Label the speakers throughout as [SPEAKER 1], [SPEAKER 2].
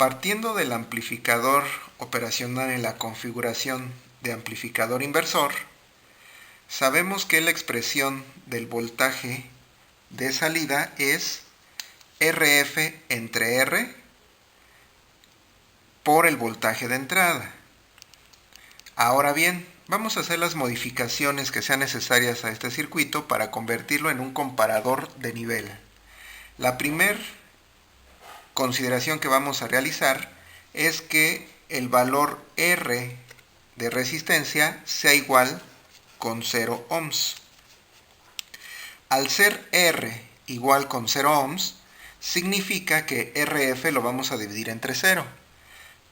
[SPEAKER 1] Partiendo del amplificador operacional en la configuración de amplificador inversor, sabemos que la expresión del voltaje de salida es RF entre R por el voltaje de entrada. Ahora bien, vamos a hacer las modificaciones que sean necesarias a este circuito para convertirlo en un comparador de nivel. La primera consideración que vamos a realizar es que el valor R de resistencia sea igual con 0 ohms. Al ser R igual con 0 ohms, significa que RF lo vamos a dividir entre 0.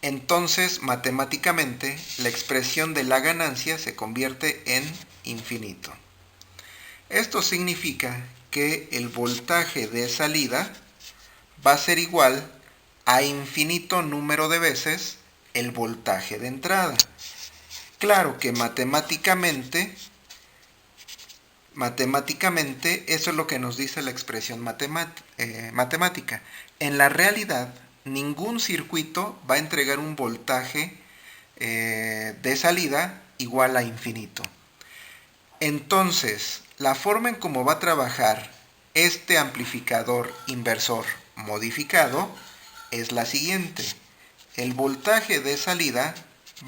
[SPEAKER 1] Entonces, matemáticamente, la expresión de la ganancia se convierte en infinito. Esto significa que el voltaje de salida va a ser igual a infinito número de veces el voltaje de entrada. Claro que matemáticamente eso es lo que nos dice la expresión matemática. En la realidad, ningún circuito va a entregar un voltaje de salida igual a infinito. Entonces, la forma en cómo va a trabajar este amplificador inversor modificado es la siguiente. El voltaje de salida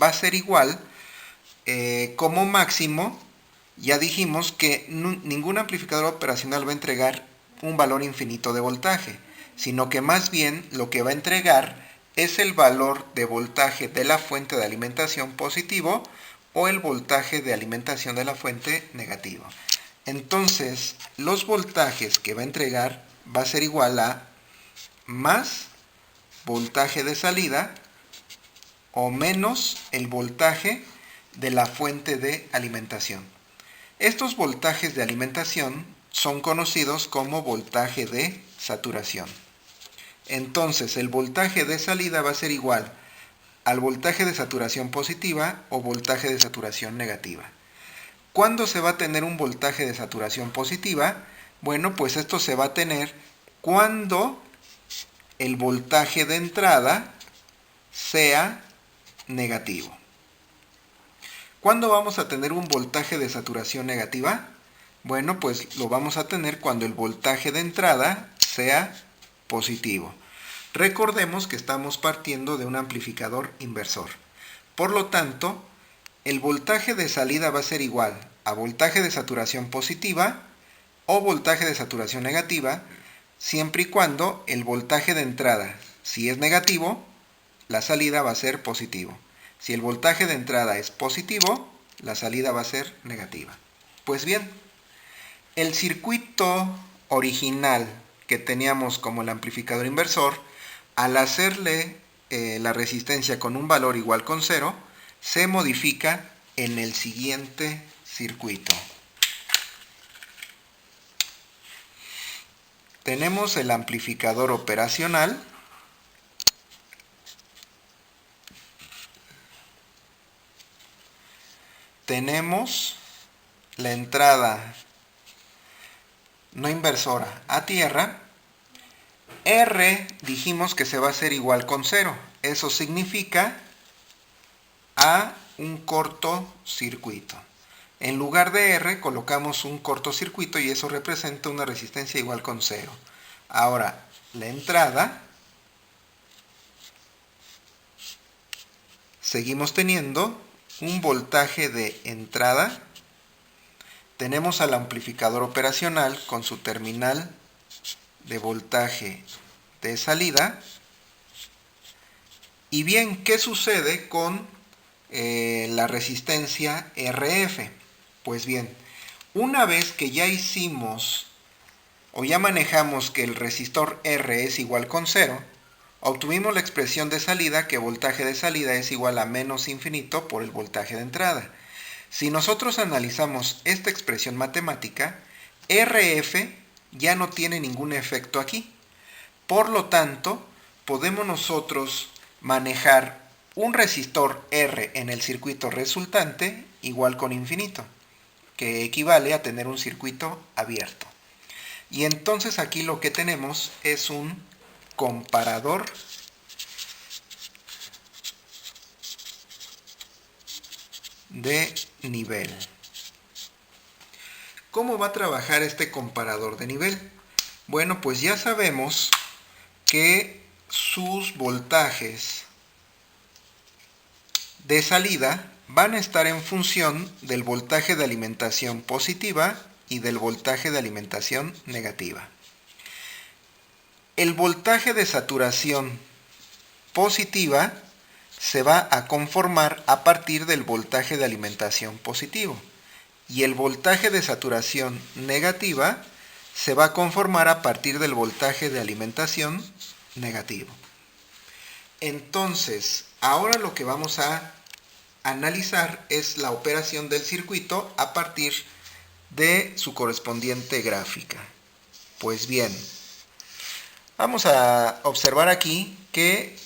[SPEAKER 1] va a ser igual, como máximo, ya dijimos que ningún amplificador operacional va a entregar un valor infinito de voltaje, sino que más bien lo que va a entregar es el valor de voltaje de la fuente de alimentación positivo o el voltaje de alimentación de la fuente negativo. Entonces, los voltajes que va a entregar va a ser igual a más voltaje de salida o menos el voltaje de la fuente de alimentación. Estos voltajes de alimentación son conocidos como voltaje de saturación. Entonces, el voltaje de salida va a ser igual al voltaje de saturación positiva o voltaje de saturación negativa. ¿Cuándo se va a tener un voltaje de saturación positiva? Bueno, pues esto se va a tener cuando el voltaje de entrada sea negativo. ¿Cuándo vamos a tener un voltaje de saturación negativa? Bueno, pues lo vamos a tener cuando el voltaje de entrada sea positivo. Recordemos que estamos partiendo de un amplificador inversor. Por lo tanto, el voltaje de salida va a ser igual a voltaje de saturación positiva o voltaje de saturación negativa, siempre y cuando el voltaje de entrada, si es negativo, la salida va a ser positivo. Si el voltaje de entrada es positivo, la salida va a ser negativa. Pues bien, el circuito original que teníamos como el amplificador inversor, al hacerle la resistencia con un valor igual con 0, se modifica en el siguiente circuito. Tenemos el amplificador operacional. Tenemos la entrada no inversora a tierra. R dijimos que se va a hacer igual con 0. Eso significa a un cortocircuito. En lugar de R colocamos un cortocircuito y eso representa una resistencia igual con 0. Ahora, la entrada, seguimos teniendo un voltaje de entrada. Tenemos al amplificador operacional con su terminal de voltaje de salida. Y bien, ¿qué sucede con la resistencia RF? Pues bien, una vez que ya hicimos o ya manejamos que el resistor R es igual con 0, obtuvimos la expresión de salida, que voltaje de salida es igual a menos infinito por el voltaje de entrada. Si nosotros analizamos esta expresión matemática, RF ya no tiene ningún efecto aquí. Por lo tanto, podemos nosotros manejar un resistor R en el circuito resultante igual con infinito, que equivale a tener un circuito abierto. Y entonces aquí lo que tenemos es un comparador de nivel. ¿Cómo va a trabajar este comparador de nivel? Bueno, pues ya sabemos que sus voltajes de salida van a estar en función del voltaje de alimentación positiva y del voltaje de alimentación negativa. El voltaje de saturación positiva se va a conformar a partir del voltaje de alimentación positivo y el voltaje de saturación negativa se va a conformar a partir del voltaje de alimentación negativo. Entonces, ahora lo que vamos a analizar es la operación del circuito a partir de su correspondiente gráfica. Pues bien, vamos a observar aquí que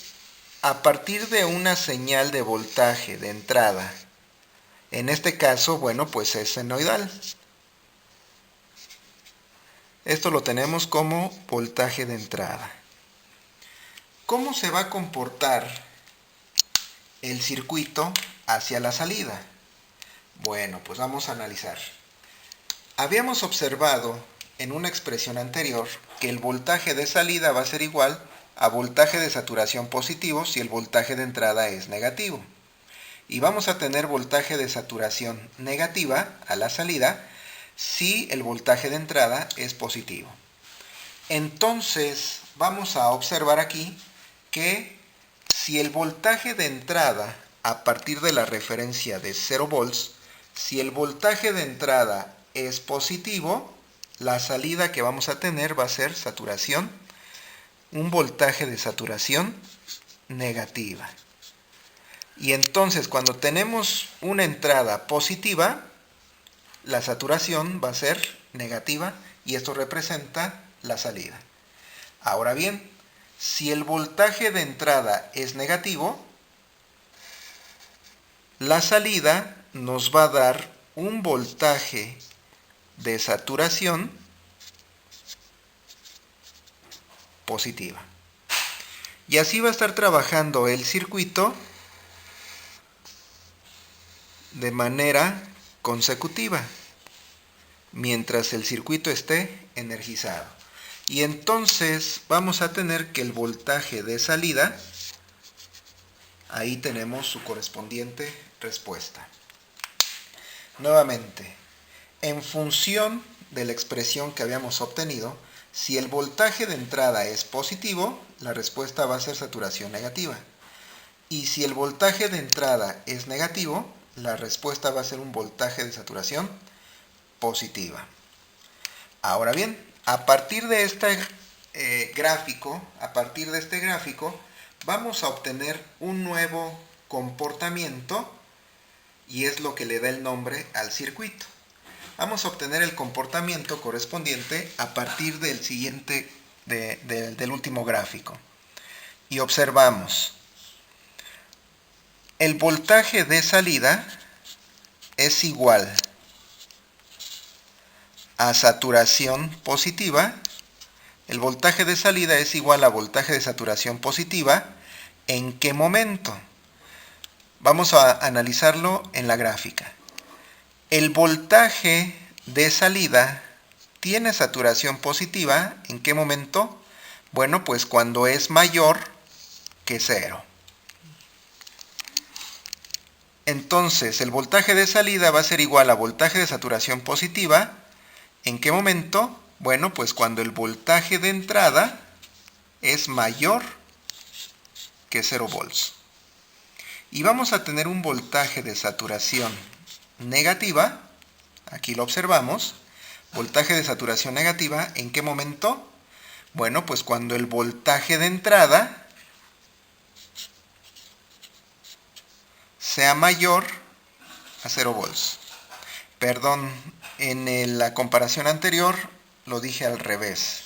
[SPEAKER 1] a partir de una señal de voltaje de entrada, en este caso, bueno, pues es senoidal. Esto lo tenemos como voltaje de entrada. ¿Cómo se va a comportar el circuito hacia la salida? Bueno, pues vamos a analizar. Habíamos observado en una expresión anterior que el voltaje de salida va a ser igual a voltaje de saturación positivo si el voltaje de entrada es negativo. Y vamos a tener voltaje de saturación negativa a la salida si el voltaje de entrada es positivo. Entonces vamos a observar aquí que si el voltaje de entrada a partir de la referencia de 0 volts, si el voltaje de entrada es positivo, la salida que vamos a tener va a ser saturación, un voltaje de saturación negativa. Y entonces cuando tenemos una entrada positiva, la saturación va a ser negativa y esto representa la salida. Ahora bien, si el voltaje de entrada es negativo, la salida nos va a dar un voltaje de saturación positiva. Y así va a estar trabajando el circuito de manera consecutiva mientras el circuito esté energizado. Y entonces vamos a tener que el voltaje de salida, ahí tenemos su correspondiente respuesta. Nuevamente, en función de la expresión que habíamos obtenido, si el voltaje de entrada es positivo, la respuesta va a ser saturación negativa. Y si el voltaje de entrada es negativo, la respuesta va a ser un voltaje de saturación positiva. Ahora bien, a partir de este gráfico, vamos a obtener un nuevo comportamiento y es lo que le da el nombre al circuito. Vamos a obtener el comportamiento correspondiente a partir del siguiente, del último gráfico. Y observamos, el voltaje de salida es igual a saturación positiva. El voltaje de salida es igual a voltaje de saturación positiva. ¿En qué momento? Vamos a analizarlo en la gráfica. El voltaje de salida tiene saturación positiva. ¿En qué momento? Bueno, pues cuando es mayor que 0. Entonces, el voltaje de salida va a ser igual a voltaje de saturación positiva. ¿En qué momento? Bueno, pues cuando el voltaje de entrada es mayor que 0 volts. Y vamos a tener un voltaje de saturación negativa. Aquí lo observamos. Voltaje de saturación negativa, ¿en qué momento? Bueno, pues cuando el voltaje de entrada sea mayor a 0 volts. Perdón, en la comparación anterior lo dije al revés.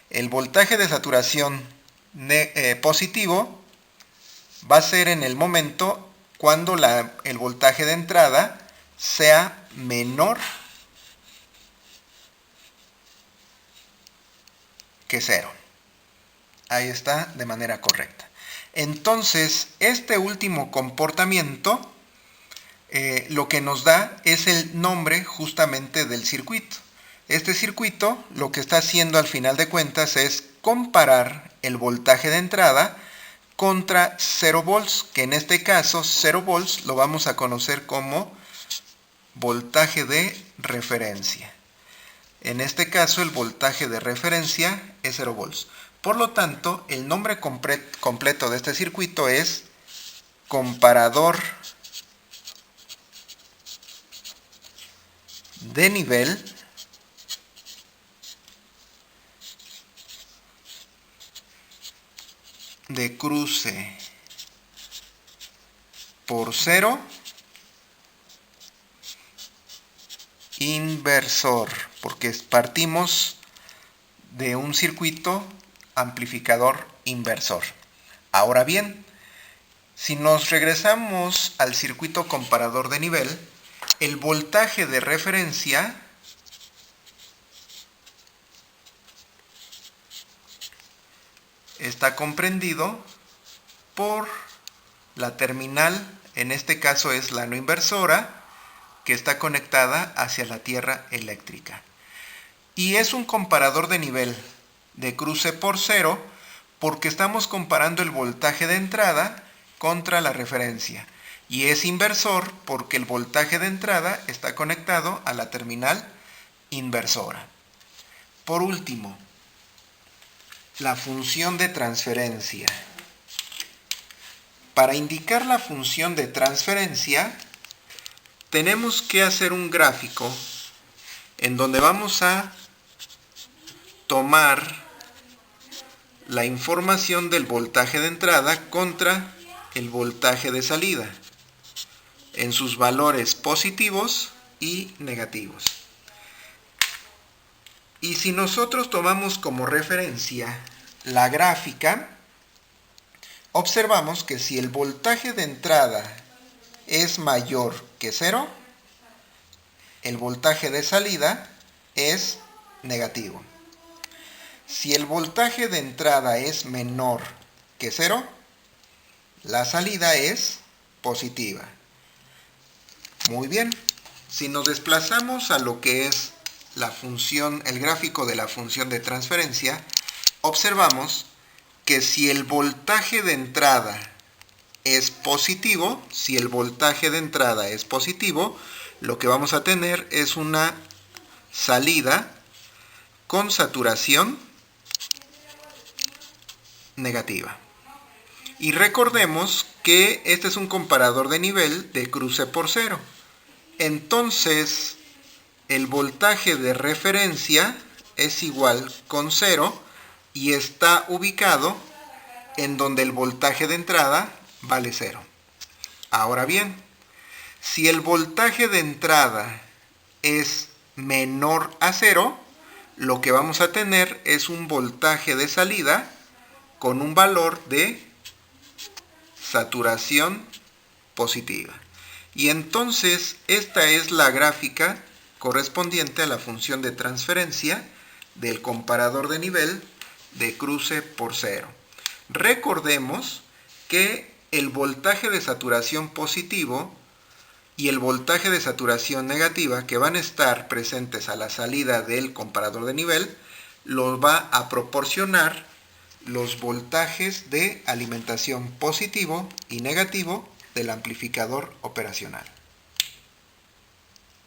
[SPEAKER 1] El voltaje de saturación positivo va a ser en el momento cuando el voltaje de entrada sea menor que 0. Ahí está, de manera correcta. Entonces, este último comportamiento lo que nos da es el nombre justamente del circuito. Este circuito lo que está haciendo al final de cuentas es comparar el voltaje de entrada contra 0 volts, que en este caso 0 volts lo vamos a conocer como voltaje de referencia. En este caso el voltaje de referencia es 0 volts. Por lo tanto, el nombre completo de este circuito es comparador de nivel de cruce por cero inversor, porque partimos de un circuito amplificador inversor. Ahora bien, si nos regresamos al circuito comparador de nivel, el voltaje de referencia está comprendido por la terminal, en este caso es la no inversora, que está conectada hacia la tierra eléctrica. Y es un comparador de nivel de cruce por cero porque estamos comparando el voltaje de entrada contra la referencia. Y es inversor porque el voltaje de entrada está conectado a la terminal inversora. Por último, la función de transferencia. Para indicar la función de transferencia, tenemos que hacer un gráfico en donde vamos a tomar la información del voltaje de entrada contra el voltaje de salida en sus valores positivos y negativos. Y si nosotros tomamos como referencia la gráfica, observamos que si el voltaje de entrada es mayor que 0, el voltaje de salida es negativo. Si el voltaje de entrada es menor que 0, la salida es positiva. Muy bien, si nos desplazamos a lo que es la función, el gráfico de la función de transferencia, observamos que si el voltaje de entrada es positivo, lo que vamos a tener es una salida con saturación negativa. Y recordemos que este es un comparador de nivel de cruce por cero. Entonces, el voltaje de referencia es igual con 0 y está ubicado en donde el voltaje de entrada vale 0. Ahora bien, si el voltaje de entrada es menor a 0, lo que vamos a tener es un voltaje de salida con un valor de saturación positiva. Y entonces esta es la gráfica correspondiente a la función de transferencia del comparador de nivel de cruce por cero. Recordemos que el voltaje de saturación positivo y el voltaje de saturación negativa que van a estar presentes a la salida del comparador de nivel los va a proporcionar los voltajes de alimentación positivo y negativo del amplificador operacional.